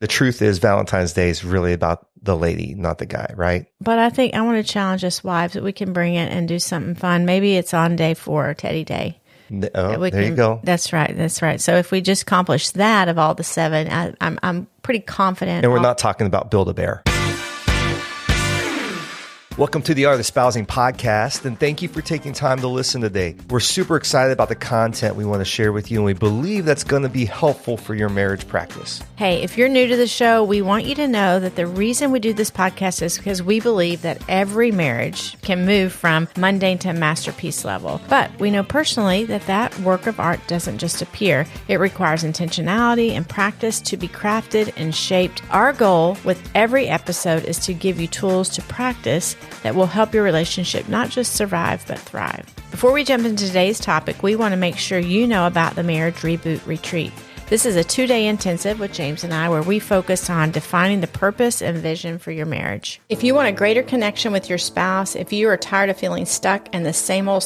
The truth is Valentine's Day is really about the lady, not the guy, right? But I think I want to challenge us wives that we can bring it and do something fun. Maybe it's on day 4, Teddy Day. You go. That's right. That's right. So if we just accomplish that of all the 7, I'm pretty confident. And we're not talking about Build-A-Bear. Welcome to the Art of Espousing podcast, and thank you for taking time to listen today. We're super excited about the content we want to share with you, and we believe that's going to be helpful for your marriage practice. Hey, if you're new to the show, we want you to know that the reason we do this podcast is because we believe that every marriage can move from mundane to masterpiece level. But we know personally that that work of art doesn't just appear. It requires intentionality and practice to be crafted and shaped. Our goal with every episode is to give you tools to practice that will help your relationship not just survive, but thrive. Before we jump into today's topic, we want to make sure you know about the Marriage Reboot Retreat. This is a 2-day intensive with James and I where we focus on defining the purpose and vision for your marriage. If you want a greater connection with your spouse, if you are tired of feeling stuck in the same old,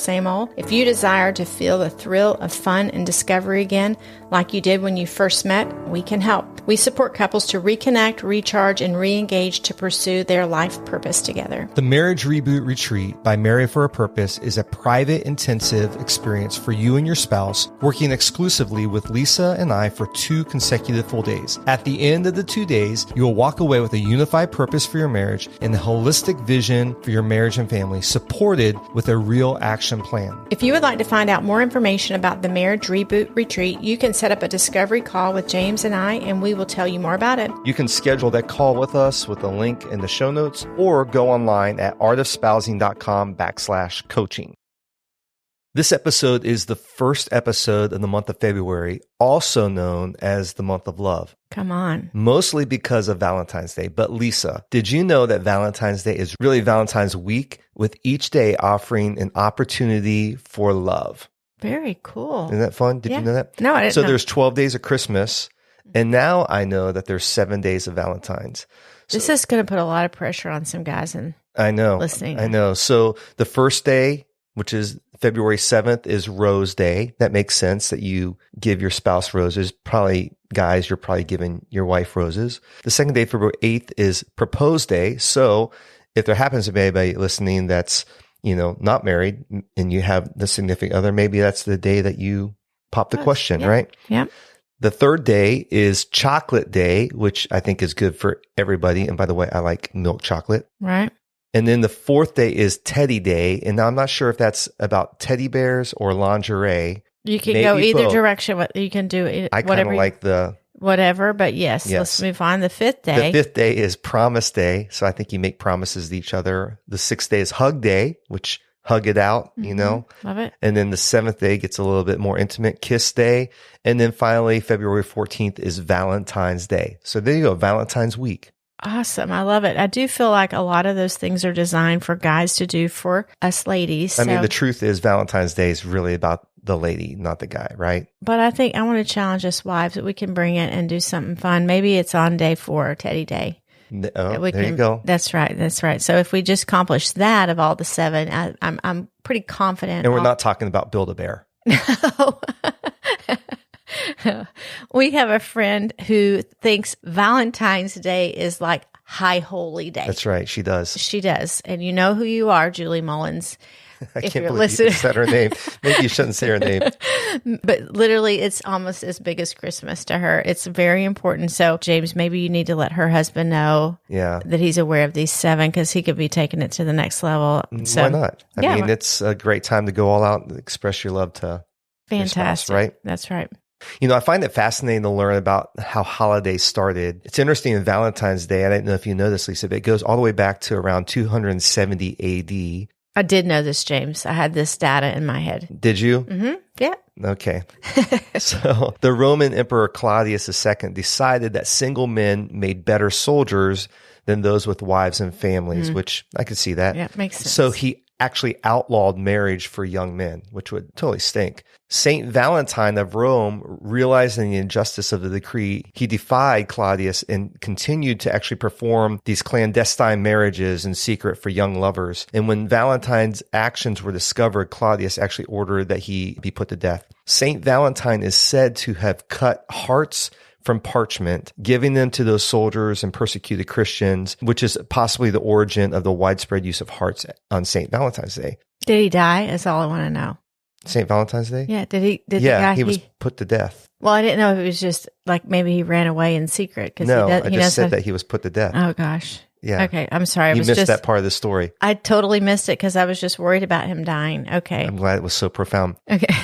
if you desire to feel the thrill of fun and discovery again, like you did when you first met, we can help. We support couples to reconnect, recharge, and re-engage to pursue their life purpose together. The Marriage Reboot Retreat by Married for a Purpose is a private, intensive experience for you and your spouse, working exclusively with Lisa and I for 2 consecutive full days. At the end of the 2 days, you will walk away with a unified purpose for your marriage and a holistic vision for your marriage and family, supported with a real action plan. If you would like to find out more information about the Marriage Reboot Retreat, you can set up a discovery call with James and I, and we will tell you more about it. You can schedule that call with us with a link in the show notes, or go online at artofspousing.com/coaching. This episode is the first episode of the month of February, also known as the month of love. Come on. Mostly because of Valentine's Day. But Lisa, did you know that Valentine's Day is really Valentine's week, with each day offering an opportunity for love? Very cool. Isn't that fun? Did you know that? No, I didn't So know. there's 12 days of Christmas, and now I know that there's 7 days of Valentine's. This is going to put a lot of pressure on some guys and I know. listening. I know. So the first day, which is February 7th, is Rose Day. That makes sense that you give your spouse roses. Probably, guys, you're probably giving your wife roses. The second day, February 8th, is Propose Day. So if there happens to be anybody listening that's, not married and you have the significant other, maybe that's the day that you pop the question, right? Yep. The third day is Chocolate Day, which I think is good for everybody. And by the way, I like milk chocolate. Right. And then the fourth day is Teddy Day. And now I'm not sure if that's about teddy bears or lingerie. You can Maybe go either both. direction. You can do it. I kind of like whatever, but yes, let's move on. The 5th day. The 5th day is Promise Day. So I think you make promises to each other. The 6th day is Hug Day, which hug it out, Love it. And then the 7th day gets a little bit more intimate, Kiss Day. And then finally, February 14th is Valentine's Day. So there you go, Valentine's week. Awesome. I love it. I do feel like a lot of those things are designed for guys to do for us ladies. I mean, the truth is Valentine's Day is really about the lady, not the guy, right? But I think I want to challenge us wives that we can bring it and do something fun. Maybe it's on day 4, Teddy Day. You go. That's right. That's right. So if we just accomplish that of all the 7, I'm pretty confident. And we're not talking about Build-A-Bear. No. We have a friend who thinks Valentine's Day is like high holy day. That's right. She does. She does. And you know who you are, Julie Mullins. I can't believe you said her name. Maybe you shouldn't say her name. But literally, it's almost as big as Christmas to her. It's very important. So, James, maybe you need to let her husband know that he's aware of these 7, because he could be taking it to the next level. So, why not? I mean, it's a great time to go all out and express your love to your spouse, right? That's right. I find it fascinating to learn about how holidays started. It's interesting in Valentine's Day. I didn't know if you know this, Lisa, but it goes all the way back to around 270 AD. I did know this, James. I had this data in my head. Did you? Mm-hmm. Yeah. Okay. So the Roman Emperor Claudius II decided that single men made better soldiers than those with wives and families, which I could see that. Yeah, makes sense. So he actually outlawed marriage for young men, which would totally stink. Saint Valentine of Rome, realizing the injustice of the decree, he defied Claudius and continued to actually perform these clandestine marriages in secret for young lovers. And when Valentine's actions were discovered, Claudius actually ordered that he be put to death. Saint Valentine is said to have cut hearts from parchment, giving them to those soldiers and persecuted Christians, which is possibly the origin of the widespread use of hearts on St. Valentine's Day. Did he die? That's all I want to know. St. Valentine's Day? Yeah. Did he was put to death. Well, I didn't know if it was just like maybe he ran away in secret. No, I just said that he was put to death. Oh, gosh. Yeah. Okay. I'm sorry. You missed that part of the story. I totally missed it because I was just worried about him dying. Okay. I'm glad it was so profound. Okay.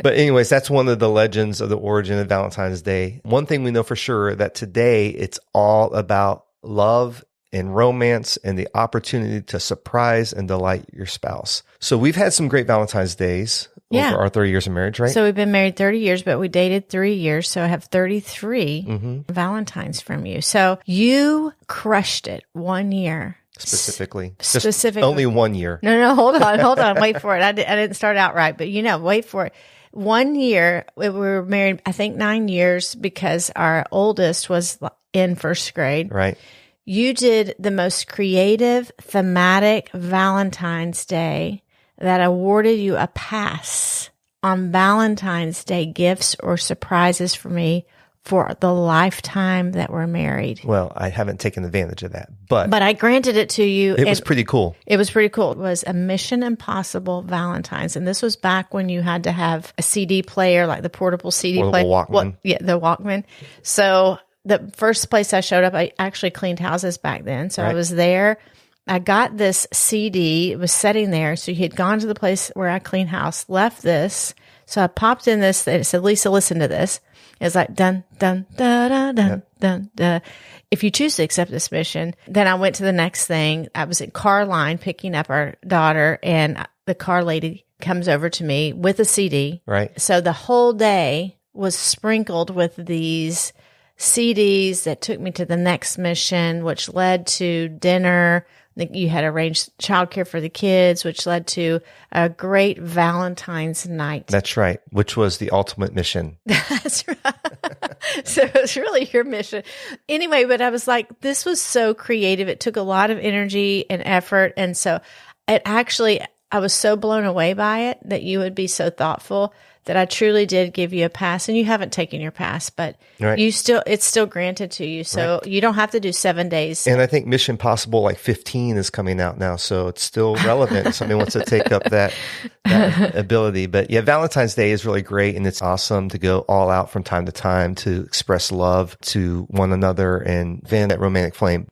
But anyways, that's one of the legends of the origin of Valentine's Day. One thing we know for sure that today it's all about love and romance and the opportunity to surprise and delight your spouse. So we've had some great Valentine's Days over our 30 years of marriage, right? So we've been married 30 years, but we dated 3 years. So I have 33 Valentines from you. So you crushed it 1 year. Specifically. Only 1 year. No, hold on. Wait for it. I didn't start out right, but wait for it. 1 year, we were married, I think 9 years because our oldest was in first grade. Right. You did the most creative, thematic Valentine's Day that awarded you a pass on Valentine's Day gifts or surprises for me for the lifetime that we're married. Well, I haven't taken advantage of that, but I granted it to you. It was pretty cool. It was pretty cool. It was a Mission Impossible Valentine's. And this was back when you had to have a CD player, like the portable CD player. Walkman. The Walkman. So the first place I showed up, I actually cleaned houses back then. So I was there. I got this CD. It was sitting there. So he had gone to the place where I clean house, left this. So I popped in this. It said, Lisa, listen to this. It's like, dun, dun, da, da, dun, dun, dun. If you choose to accept this mission, then I went to the next thing. I was at car line picking up our daughter, and the car lady comes over to me with a CD. Right. So the whole day was sprinkled with these CDs that took me to the next mission, which led to dinner. You had arranged childcare for the kids, which led to a great Valentine's night. That's right, which was the ultimate mission. That's right. So it was really your mission. Anyway, but I was like, this was so creative. It took a lot of energy and effort. And so I was so blown away by it that you would be so thoughtful that I truly did give you a pass. And you haven't taken your pass, but it's still granted to you. So you don't have to do 7 days. And I think Mission Possible like 15 is coming out now. So it's still relevant if somebody wants to take up that ability. But yeah, Valentine's Day is really great. And it's awesome to go all out from time to time to express love to one another and fan that romantic flame.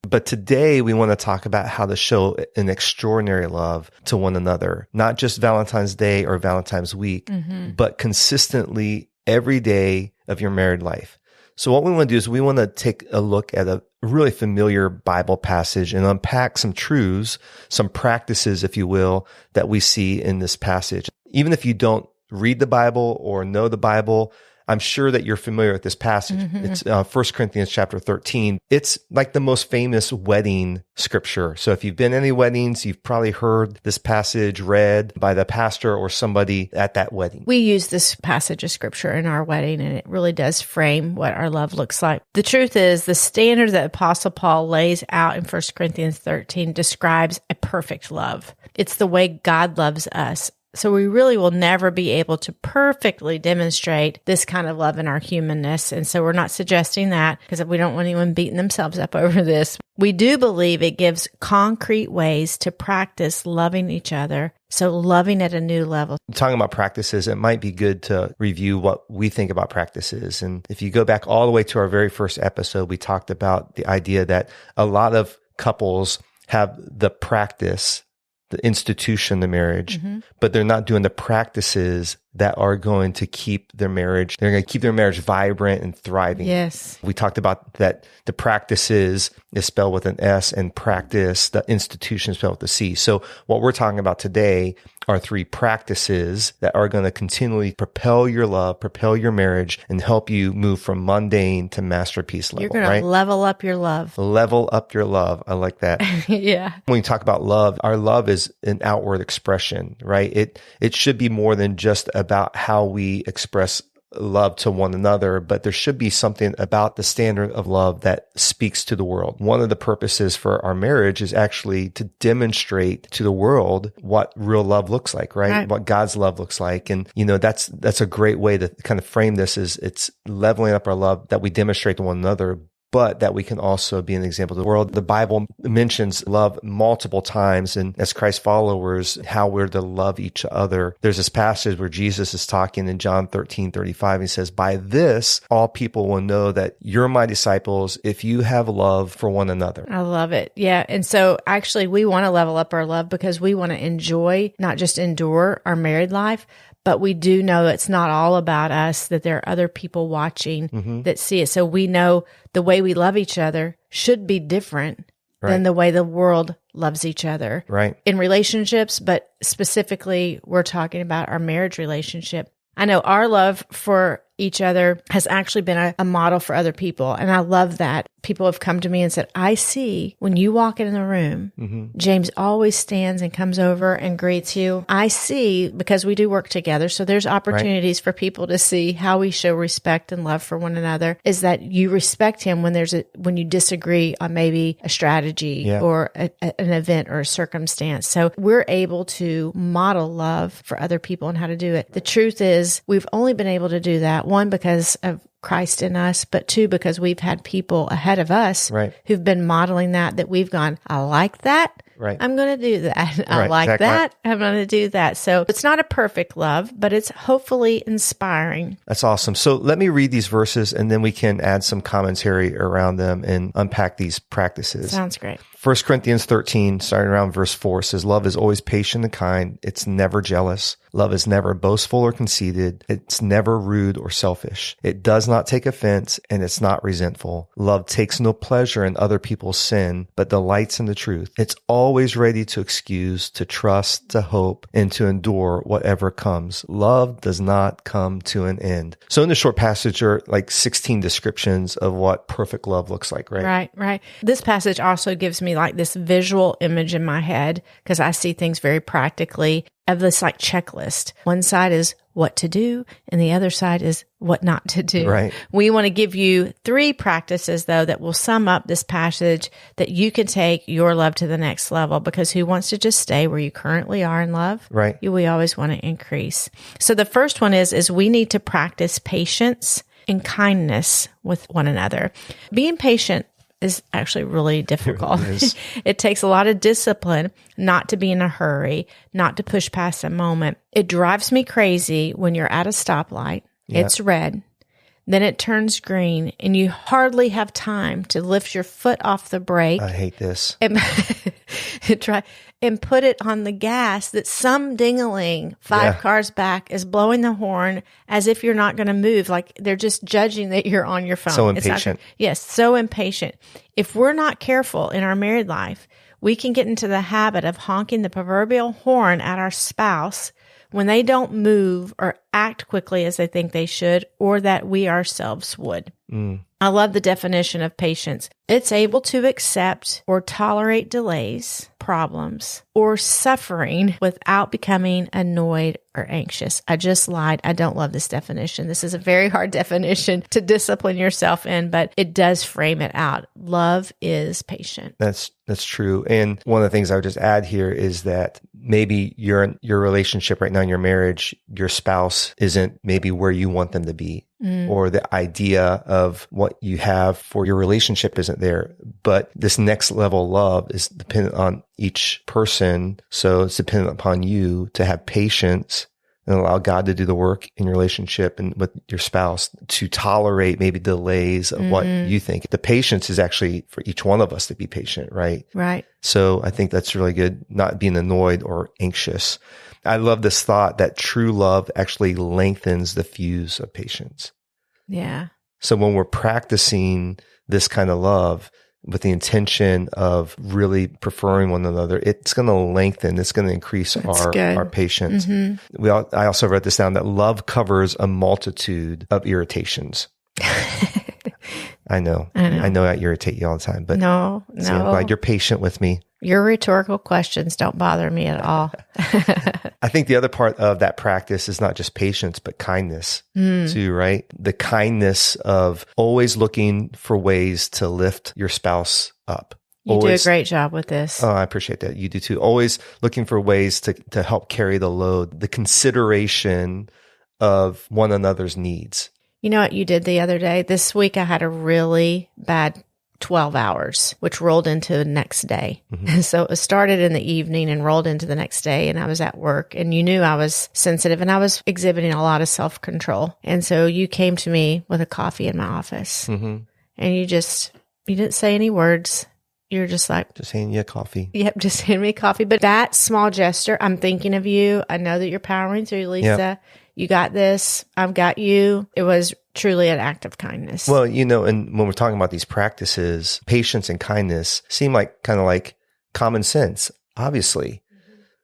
But today we want to talk about how to show an extraordinary love to one another, not just Valentine's Day or Valentine's week, but consistently every day of your married life. So what we want to do is we want to take a look at a really familiar Bible passage and unpack some truths, some practices, if you will, that we see in this passage. Even if you don't read the Bible or know the Bible, I'm sure that you're familiar with this passage. It's 1 Corinthians chapter 13. It's like the most famous wedding scripture. So if you've been to any weddings, you've probably heard this passage read by the pastor or somebody at that wedding. We use this passage of scripture in our wedding, and it really does frame what our love looks like. The truth is, the standard that Apostle Paul lays out in 1 Corinthians 13 describes a perfect love. It's the way God loves us. So we really will never be able to perfectly demonstrate this kind of love in our humanness. And so we're not suggesting that because we don't want anyone beating themselves up over this. We do believe it gives concrete ways to practice loving each other. So loving at a new level. Talking about practices, it might be good to review what we think about practices. And if you go back all the way to our very first episode, we talked about the idea that a lot of couples have the practice, the institution, the marriage, but they're not doing the practices that are going to keep their marriage. They're going to keep their marriage vibrant and thriving. Yes. We talked about that the practices is spelled with an S and practice, the institution is spelled with a C. So what we're talking about today are 3 practices that are going to continually propel your love, propel your marriage, and help you move from mundane to masterpiece level. You're going to level up your love. Level up your love. I like that. Yeah. When we talk about love, our love is an outward expression, right? It should be more than just about how we express love to one another, but there should be something about the standard of love that speaks to the world. One of the purposes for our marriage is actually to demonstrate to the world what real love looks like, right? What God's love looks like. And, that's a great way to kind of frame this, is it's leveling up our love that we demonstrate to one another, but that we can also be an example to the world. The Bible mentions love multiple times, and as Christ followers, how we're to love each other. There's this passage where Jesus is talking in John 13:35. He says, "By this, all people will know that you're my disciples if you have love for one another." I love it. Yeah. And so actually we want to level up our love because we want to enjoy, not just endure our married life, but we do know it's not all about us, that there are other people watching that see it. So we know the way we love each other should be different than the way the world loves each other in relationships. But specifically, we're talking about our marriage relationship. I know our love for each other has actually been a model for other people. And I love that. People have come to me and said, I see when you walk in the room, James always stands and comes over and greets you. I see, because we do work together. So there's opportunities for people to see how we show respect and love for one another, is that you respect him when you disagree on maybe a strategy or an event or a circumstance. So we're able to model love for other people and how to do it. The truth is we've only been able to do that, one, because of Christ in us, but two, because we've had people ahead of us who've been modeling that we've gone, I like that. I'm going to do that. I like that. I'm going to do that. So it's not a perfect love, but it's hopefully inspiring. That's awesome. So let me read these verses and then we can add some commentary around them and unpack these practices. Sounds great. 1 Corinthians 13, starting around verse 4, says, "Love is always patient and kind. It's never jealous. Love is never boastful or conceited. It's never rude or selfish. It does not take offense, and it's not resentful. Love takes no pleasure in other people's sin, but delights in the truth. It's always ready to excuse, to trust, to hope, and to endure whatever comes. Love does not come to an end." So in the short passage are like 16 descriptions of what perfect love looks like, right? Right. This passage also gives me like this visual image in my head, because I see things very practically, of this like checklist. One side is what to do, and the other side is what not to do. Right. We want to give you 3 practices, though, that will sum up this passage, that you can take your love to the next level, because who wants to just stay where you currently are in love? Right. We always want to increase. So the first one is we need to practice patience and kindness with one another. Being patient is actually really difficult. It takes a lot of discipline not to be in a hurry, not to push past a moment. It drives me crazy when you're at a stoplight, it's red, then it turns green, and you hardly have time to lift your foot off the brake. I hate this. And put it on the gas, that some ding-a-ling 5 cars back is blowing the horn as if you're not going to move. Like they're just judging that you're on your phone. So impatient. Yes, so impatient. If we're not careful in our married life, we can get into the habit of honking the proverbial horn at our spouse when they don't move or act quickly as they think they should, or that we ourselves would. I love the definition of patience. It's able to accept or tolerate delays, problems, or suffering without becoming annoyed or anxious. I just lied. I don't love this definition. This is a very hard definition to discipline yourself in, but it does frame it out. Love is patient. That's true. And one of the things I would just add here is that maybe your relationship right now in your marriage, your spouse isn't maybe where you want them to be. Or the idea of what you have for your relationship isn't there. But this next level of love is dependent on each person. So it's dependent upon you to have patience and allow God to do the work in your relationship and with your spouse, to tolerate maybe delays of what you think. The patience is actually for each one of us to be patient, right? Right. So I think that's really good, not being annoyed or anxious. I love this thought that true love actually lengthens the fuse of patience. Yeah. So when we're practicing this kind of love with the intention of really preferring one another, it's going to lengthen, it's going to increase our patience. I also wrote this down, that love covers a multitude of irritations. I know I irritate you all the time, but no. I'm glad you're patient with me. Your rhetorical questions don't bother me at all. I think the other part of that practice is not just patience, but kindness too, right? The kindness of always looking for ways to lift your spouse up. You do a great job with this. Oh, I appreciate that. You do too. Always looking for ways to help carry the load, the consideration of one another's needs. You know what you did the other day? This week I had a really bad 12 hours, which rolled into the next day. Mm-hmm. So it started in the evening and rolled into the next day, and I was at work, and you knew I was sensitive and I was exhibiting a lot of self-control. And so you came to me with a coffee in my office, and you didn't say any words. You're just like, just handing you a coffee. Yep, just hand me a coffee. But that small gesture, I'm thinking of you. I know that you're powering through, Lisa. Yep. You got this. I've got you. It was truly an act of kindness. Well, and when we're talking about these practices, patience and kindness seem like kind of like common sense, obviously.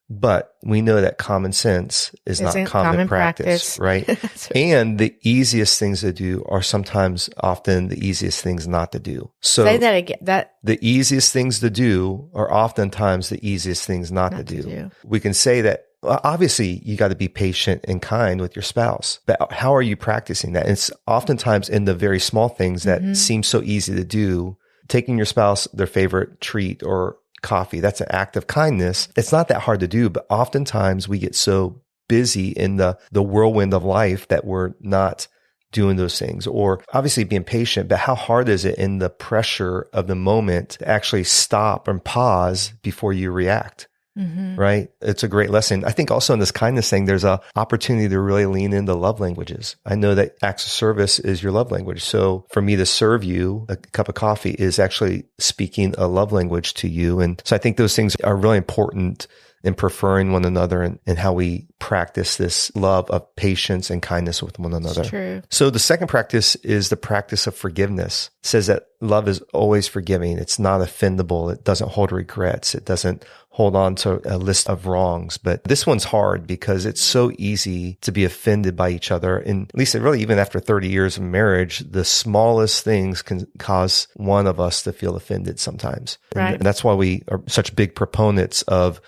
But we know that common sense is not common practice, right? Right? And the easiest things to do are sometimes often the easiest things not to do. So say that again. The easiest things to do are oftentimes the easiest things not to do. We can say that, well, obviously you got to be patient and kind with your spouse, but how are you practicing that? And it's oftentimes in the very small things that seem so easy to do. Taking your spouse their favorite treat or coffee, that's an act of kindness. It's not that hard to do, but oftentimes we get so busy in the whirlwind of life that we're not doing those things. Or obviously being patient, but how hard is it in the pressure of the moment to actually stop and pause before you react? Right? It's a great lesson. I think also in this kindness thing, there's an opportunity to really lean into love languages. I know that acts of service is your love language. So for me to serve you a cup of coffee is actually speaking a love language to you. And so I think those things are really important in preferring one another and how we practice this love of patience and kindness with one another. It's true. So the second practice is the practice of forgiveness. It says that love is always forgiving. It's not offendable. It doesn't hold regrets. It doesn't hold on to a list of wrongs. But this one's hard because it's so easy to be offended by each other. And at least really even after 30 years of marriage, the smallest things can cause one of us to feel offended sometimes. Right. And that's why we are such big proponents of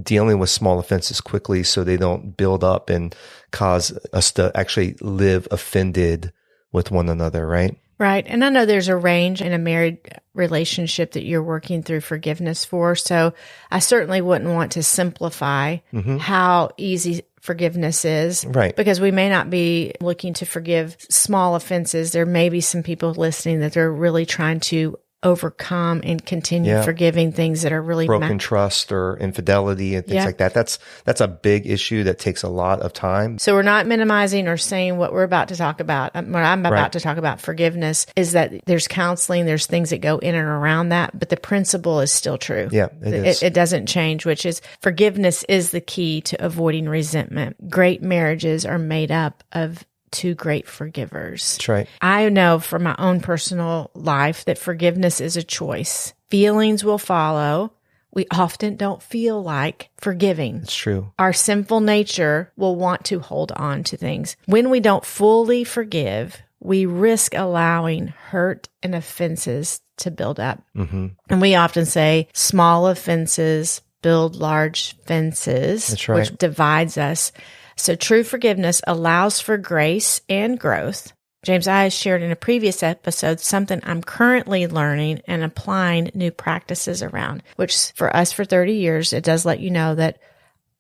dealing with small offenses quickly so they don't build up and cause us to actually live offended with one another, right? Right. And I know there's a range in a married relationship that you're working through forgiveness for. So I certainly wouldn't want to simplify how easy forgiveness is. Right. Because we may not be looking to forgive small offenses. There may be some people listening that they're really trying to overcome and continue forgiving things that are really broken trust or infidelity and things like that. That's a big issue that takes a lot of time. So we're not minimizing or saying what we're about to talk about. What I'm about to talk about forgiveness is that there's counseling, there's things that go in and around that, but the principle is still true. Yeah, it is. It doesn't change, which is forgiveness is the key to avoiding resentment. Great marriages are made up of two great forgivers. That's right. I know from my own personal life that forgiveness is a choice. Feelings will follow. We often don't feel like forgiving. It's true. Our sinful nature will want to hold on to things. When we don't fully forgive, we risk allowing hurt and offenses to build up. And we often say small offenses build large fences, That's right. which divides us. So true forgiveness allows for grace and growth. James, I shared in a previous episode something I'm currently learning and applying new practices around, which for us for 30 years, it does let you know that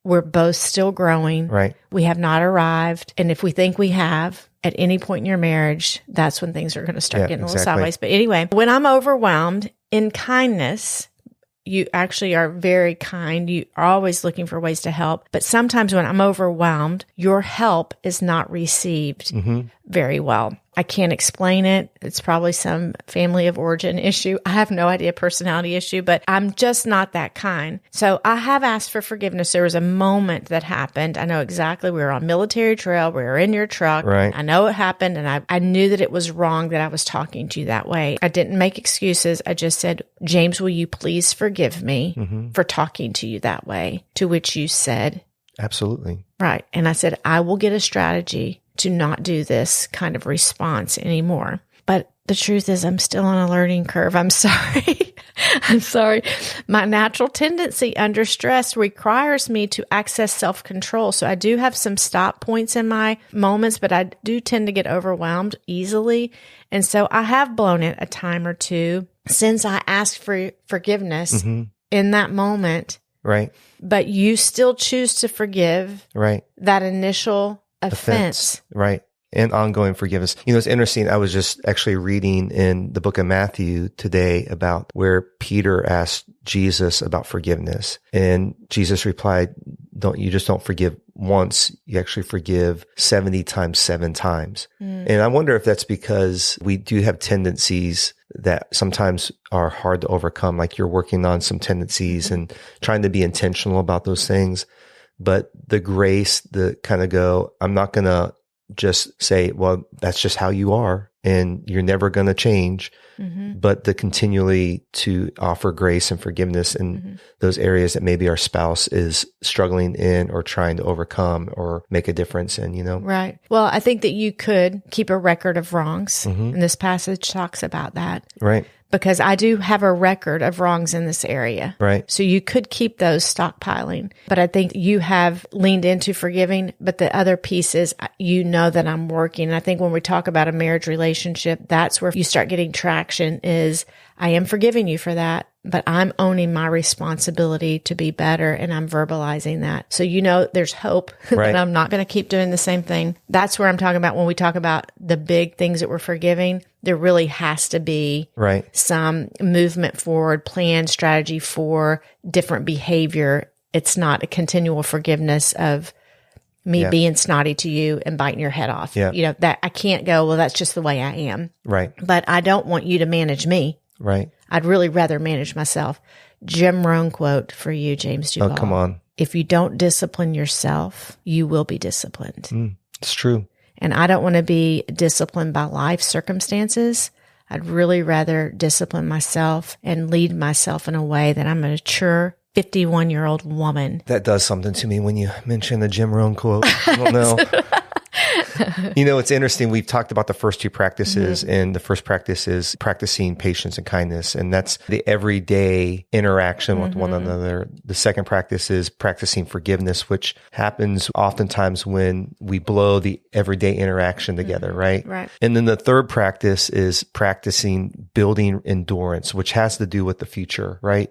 we're both still growing. Right. We have not arrived. And if we think we have at any point in your marriage, that's when things are going to start getting a little sideways. But anyway, when I'm overwhelmed in kindness, you actually are very kind. You are always looking for ways to help. But sometimes when I'm overwhelmed, your help is not received very well. I can't explain it. It's probably some family of origin issue. I have no idea, personality issue, but I'm just not that kind. So I have asked for forgiveness. There was a moment that happened. I know exactly. We were on Military Trail. We were in your truck. Right. I know it happened, and I knew that it was wrong that I was talking to you that way. I didn't make excuses. I just said, James, will you please forgive me for talking to you that way? To which you said, absolutely. Right. And I said, I will get a strategy to not do this kind of response anymore. But The truth is I'm still on a learning curve. I'm sorry. I'm sorry. My natural tendency under stress requires me to access self-control. So I do have some stop points in my moments, but I do tend to get overwhelmed easily. And so I have blown it a time or two since I asked for forgiveness in that moment. Right. But you still choose to forgive that initial offense. Right. And ongoing forgiveness. It's interesting. I was just actually reading in the book of Matthew today about where Peter asked Jesus about forgiveness. And Jesus replied, you just don't forgive once. You actually forgive 70 times, 7 times. And I wonder if that's because we do have tendencies that sometimes are hard to overcome. Like you're working on some tendencies and trying to be intentional about those things. But the grace, the kind of go, I'm not going to just say, well, that's just how you are and you're never going to change, but the continually to offer grace and forgiveness in those areas that maybe our spouse is struggling in or trying to overcome or make a difference in, Right. Well, I think that you could keep a record of wrongs. And this passage talks about that. Right. Because I do have a record of wrongs in this area. Right. So you could keep those stockpiling. But I think you have leaned into forgiving, but the other piece is that I'm working. And I think when we talk about a marriage relationship, that's where you start getting traction is I am forgiving you for that, but I'm owning my responsibility to be better and I'm verbalizing that. So there's hope that I'm not going to keep doing the same thing. That's where I'm talking about when we talk about the big things that we're forgiving. There really has to be some movement forward, plan, strategy for different behavior. It's not a continual forgiveness of me being snotty to you and biting your head off. That I can't go, well, that's just the way I am. Right. But I don't want you to manage me. Right. I'd really rather manage myself. Jim Rohn quote for you, James Duval. Oh, come on. If you don't discipline yourself, you will be disciplined. It's true. And I don't want to be disciplined by life circumstances. I'd really rather discipline myself and lead myself in a way that I'm a mature 51-year-old woman. That does something to me when you mention the Jim Rohn quote. I don't know. It's interesting. We've talked about the first two practices, and the first practice is practicing patience and kindness. And that's the everyday interaction with one another. The second practice is practicing forgiveness, which happens oftentimes when we blow the everyday interaction together, right? Right. And then the third practice is practicing building endurance, which has to do with the future, right?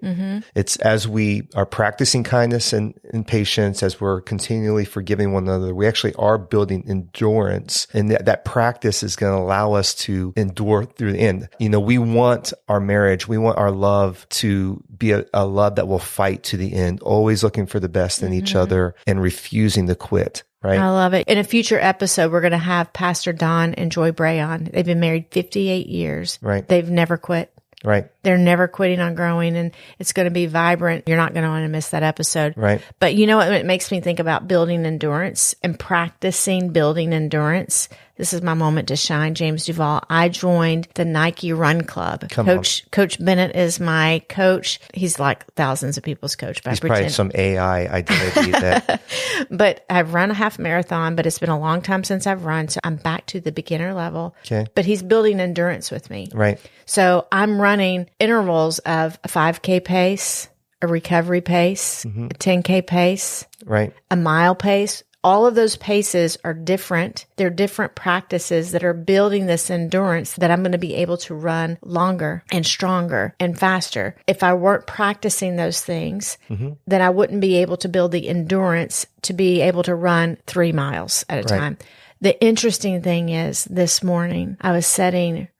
It's as we are practicing kindness and patience, as we're continually forgiving one another, we actually are building endurance. And that practice is going to allow us to endure through the end. We want our marriage, we want our love to be a love that will fight to the end, always looking for the best in each other and refusing to quit. Right. I love it. In a future episode, we're going to have Pastor Don and Joy Bray on. They've been married 58 years. Right. They've never quit. Right. They're never quitting on growing, and it's going to be vibrant. You're not going to want to miss that episode. Right. But you know what? It makes me think about building endurance and practicing building endurance. This is my moment to shine, James Duval. I joined the Nike Run Club. Coach Bennett is my coach. He's like thousands of people's coach. He's probably some AI identity that. But I've run a half marathon, but it's been a long time since I've run. So I'm back to the beginner level. Okay. But he's building endurance with me. Right. So I'm running intervals of a 5K pace, a recovery pace, a 10K pace, right, a mile pace. All of those paces are different. They're different practices that are building this endurance that I'm going to be able to run longer and stronger and faster. If I weren't practicing those things, then I wouldn't be able to build the endurance to be able to run 3 miles at a time. The interesting thing is this morning I was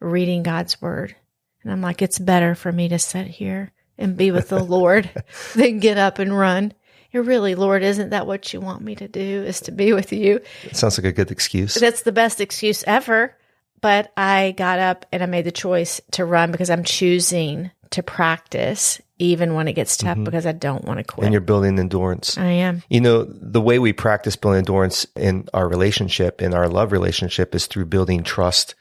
reading God's word, and I'm like, it's better for me to sit here and be with the Lord than get up and run. Really, Lord, isn't that what you want me to do, is to be with you? It sounds like a good excuse. That's the best excuse ever. But I got up and I made the choice to run because I'm choosing to practice even when it gets tough because I don't want to quit. And you're building endurance. I am. The way we practice building endurance in our relationship, in our love relationship, is through building trust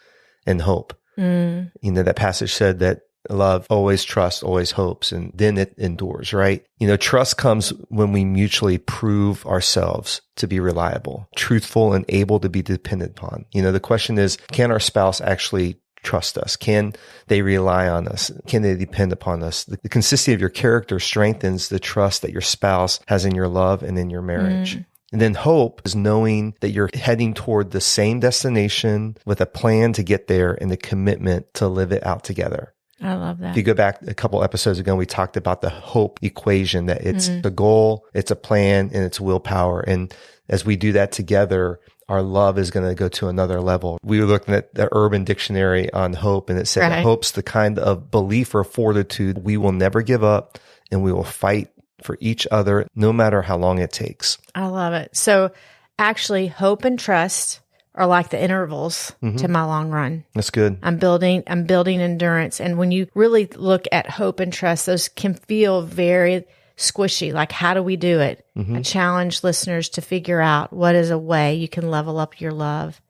and hope. That passage said that love always trusts, always hopes, and then it endures, right? Trust comes when we mutually prove ourselves to be reliable, truthful, and able to be depended upon. The question is, can our spouse actually trust us? Can they rely on us? Can they depend upon us? The consistency of your character strengthens the trust that your spouse has in your love and in your marriage. And then hope is knowing that you're heading toward the same destination with a plan to get there and the commitment to live it out together. I love that. If you go back a couple episodes ago, we talked about the hope equation, that it's the goal, it's a plan, and it's willpower. And as we do that together, our love is going to go to another level. We were looking at the Urban Dictionary on hope, and it said that hope's the kind of belief or fortitude we will never give up, and we will fight for each other no matter how long it takes. I love it. So actually, hope and trust are like the intervals to my long run. That's good. I'm building endurance. And when you really look at hope and trust, those can feel very squishy. Like, how do we do it? I challenge listeners to figure out what is a way you can level up your love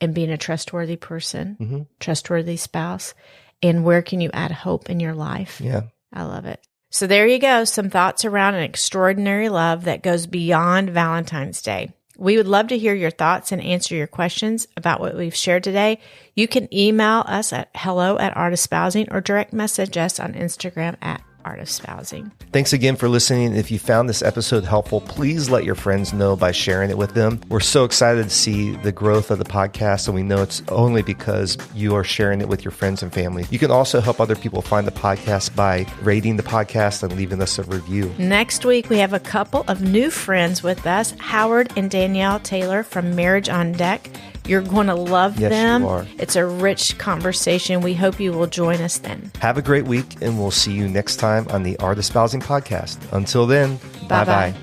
and being a trustworthy person, trustworthy spouse, and where can you add hope in your life? Yeah. I love it. So there you go. Some thoughts around an extraordinary love that goes beyond Valentine's Day. We would love to hear your thoughts and answer your questions about what we've shared today. You can email us at hello@artofspousing or direct message us on Instagram at Art of Spousing. Thanks again for listening. If you found this episode helpful, please let your friends know by sharing it with them. We're so excited to see the growth of the podcast, and we know it's only because you are sharing it with your friends and family. You can also help other people find the podcast by rating the podcast and leaving us a review. Next week, we have a couple of new friends with us, Howard and Danielle Taylor from Marriage on Deck. You're going to love them. You are. It's a rich conversation. We hope you will join us then. Have a great week, and we'll see you next time on the Art of Spousing podcast. Until then, bye-bye.